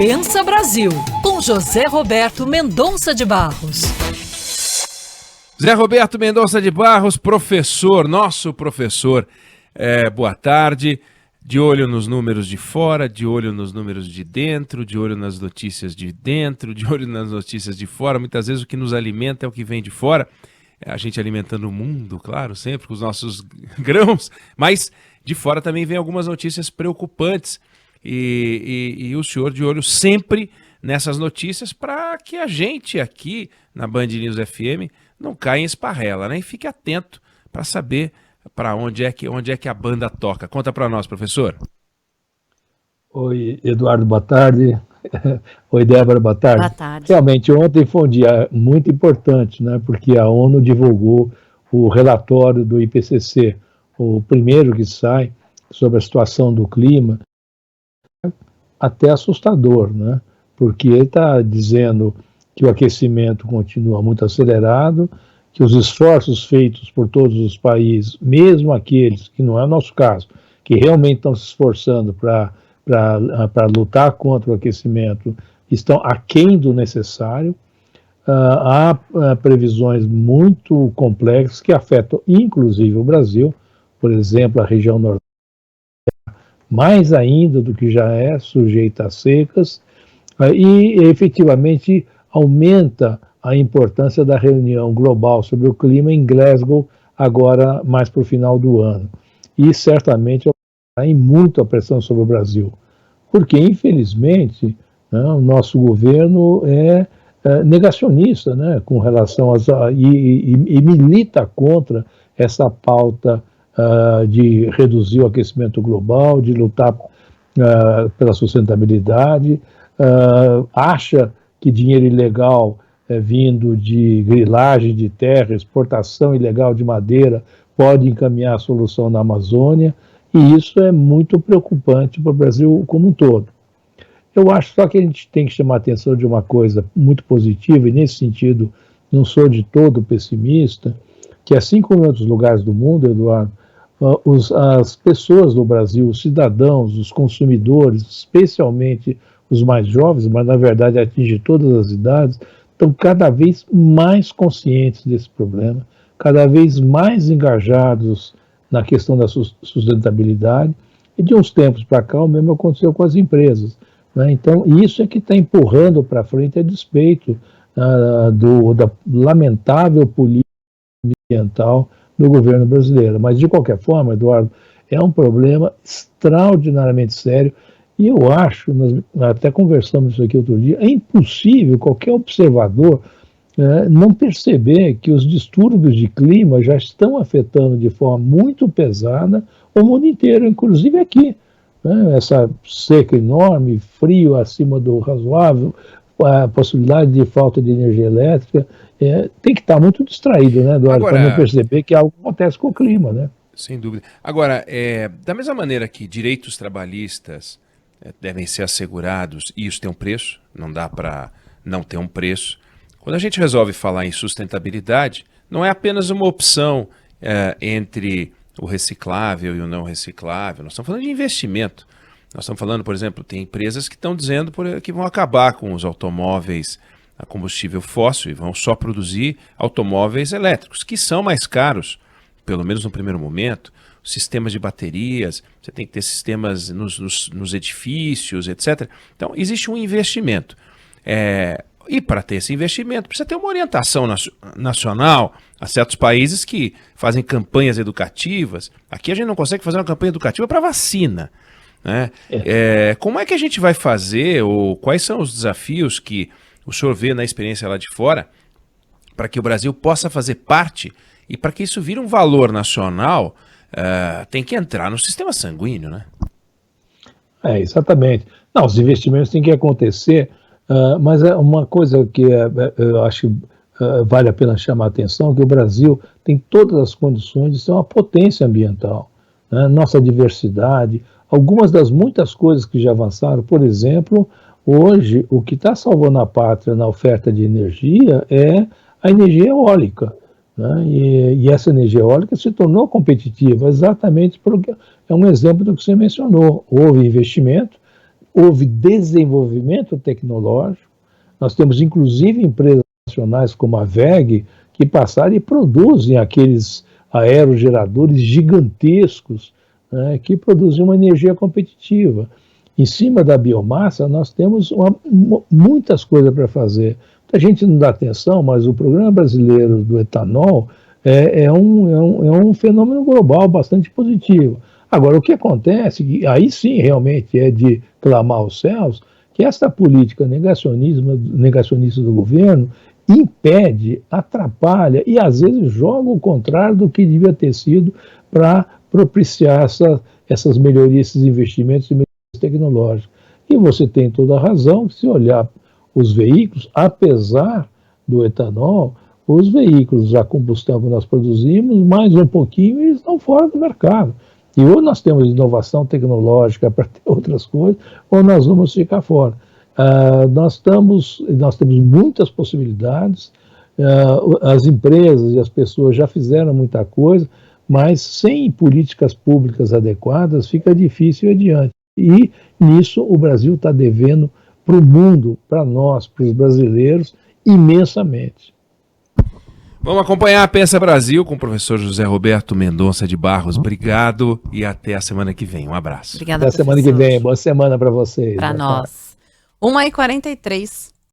Pensa Brasil, com José Roberto Mendonça de Barros. Zé Roberto Mendonça de Barros, professor, nosso professor. Boa tarde. De olho nos números de fora, de olho nos números de dentro, de olho nas notícias de dentro, de olho nas notícias de fora. Muitas vezes o que nos alimenta é o que vem de fora. A gente alimentando o mundo, claro, sempre com os nossos grãos, mas de fora também vem algumas notícias preocupantes. E o senhor de olho sempre nessas notícias para que a gente aqui na Band News FM não caia em esparrela, né? E fique atento para saber para onde é que a banda toca. Conta para nós, professor. Oi, Eduardo, boa tarde. Oi, Débora, boa tarde. Boa tarde. Realmente, ontem foi um dia muito importante, né? Porque a ONU divulgou o relatório do IPCC, o primeiro que sai sobre a situação do clima, até assustador, né? Porque ele está dizendo que o aquecimento continua muito acelerado, que os esforços feitos por todos os países, mesmo aqueles que não é o nosso caso, que realmente estão se esforçando para lutar contra o aquecimento, estão aquém do necessário. Há previsões muito complexas que afetam inclusive o Brasil, por exemplo, a região nordeste, mais ainda do que já é sujeita a secas, e efetivamente aumenta a importância da reunião global sobre o clima em Glasgow, agora mais para o final do ano. E certamente aumentará muito a pressão sobre o Brasil, porque infelizmente, né, o nosso governo é negacionista, né, com relação e milita contra essa pauta de reduzir o aquecimento global, de lutar pela sustentabilidade, acha que dinheiro ilegal vindo de grilagem de terra, exportação ilegal de madeira, pode encaminhar a solução na Amazônia, e isso é muito preocupante para o Brasil como um todo. Eu acho só que a gente tem que chamar a atenção de uma coisa muito positiva, e nesse sentido não sou de todo pessimista, que assim como em outros lugares do mundo, Eduardo, as pessoas do Brasil, os cidadãos, os consumidores, especialmente os mais jovens, mas na verdade atinge todas as idades, estão cada vez mais conscientes desse problema, cada vez mais engajados na questão da sustentabilidade, e de uns tempos para cá o mesmo aconteceu com as empresas, né? Então isso é que está empurrando para frente a despeito da lamentável política ambiental do governo brasileiro. Mas de qualquer forma, Eduardo, é um problema extraordinariamente sério. E eu acho, nós até conversamos isso aqui outro dia, é impossível qualquer observador não perceber que os distúrbios de clima já estão afetando de forma muito pesada o mundo inteiro, inclusive aqui. Né? Essa seca enorme, frio acima do razoável, a possibilidade de falta de energia elétrica, tem que estar muito distraído, né, Eduardo, para não perceber que algo acontece com o clima, né? Sem dúvida. Agora, da mesma maneira que direitos trabalhistas devem ser assegurados, e isso tem um preço, não dá para não ter um preço. Quando a gente resolve falar em sustentabilidade, não é apenas uma opção entre o reciclável e o não reciclável, nós estamos falando de investimento. Nós estamos falando, por exemplo, tem empresas que estão dizendo que vão acabar com os automóveis a combustível fóssil e vão só produzir automóveis elétricos, que são mais caros, pelo menos no primeiro momento. Sistemas de baterias, você tem que ter sistemas nos edifícios, etc. Então, existe um investimento. E para ter esse investimento, precisa ter uma orientação nacional a certos países que fazem campanhas educativas. Aqui a gente não consegue fazer uma campanha educativa para vacina, né? Como é que a gente vai fazer, ou quais são os desafios que o senhor vê na experiência lá de fora, para que o Brasil possa fazer parte e para que isso vire um valor nacional? Tem que entrar no sistema sanguíneo, né? Exatamente. Não, os investimentos têm que acontecer, mas é uma coisa que eu acho que vale a pena chamar a atenção, que o Brasil tem todas as condições de ser uma potência ambiental, né? Nossa diversidade, algumas das muitas coisas que já avançaram, por exemplo, hoje o que está salvando a pátria na oferta de energia é a energia eólica. Né? E essa energia eólica se tornou competitiva exatamente porque é um exemplo do que você mencionou. Houve investimento, houve desenvolvimento tecnológico, nós temos inclusive empresas nacionais como a WEG, que passaram e produzem aqueles aerogeradores gigantescos, né, que produzem uma energia competitiva. Em cima da biomassa, nós temos muitas coisas para fazer. A gente não dá atenção, mas o Programa Brasileiro do Etanol é um fenômeno global bastante positivo. Agora, o que acontece, aí sim realmente é de clamar aos céus, que essa política negacionista do governo impede, atrapalha e às vezes joga o contrário do que devia ter sido para propiciar essas melhorias, esses investimentos e melhorias tecnológicas. E você tem toda a razão, se olhar os veículos, apesar do etanol, os veículos a combustão que nós produzimos, mais um pouquinho, eles estão fora do mercado. E ou nós temos inovação tecnológica para ter outras coisas, ou nós vamos ficar fora. Nós temos muitas possibilidades, as empresas e as pessoas já fizeram muita coisa, mas sem políticas públicas adequadas fica difícil ir adiante. E nisso o Brasil está devendo para o mundo, para nós, para os brasileiros, imensamente. Vamos acompanhar a Pensa Brasil com o professor José Roberto Mendonça de Barros. Obrigado e até a semana que vem. Um abraço. Obrigada, até a semana que vem. Boa semana para vocês. Para nós. 1h43.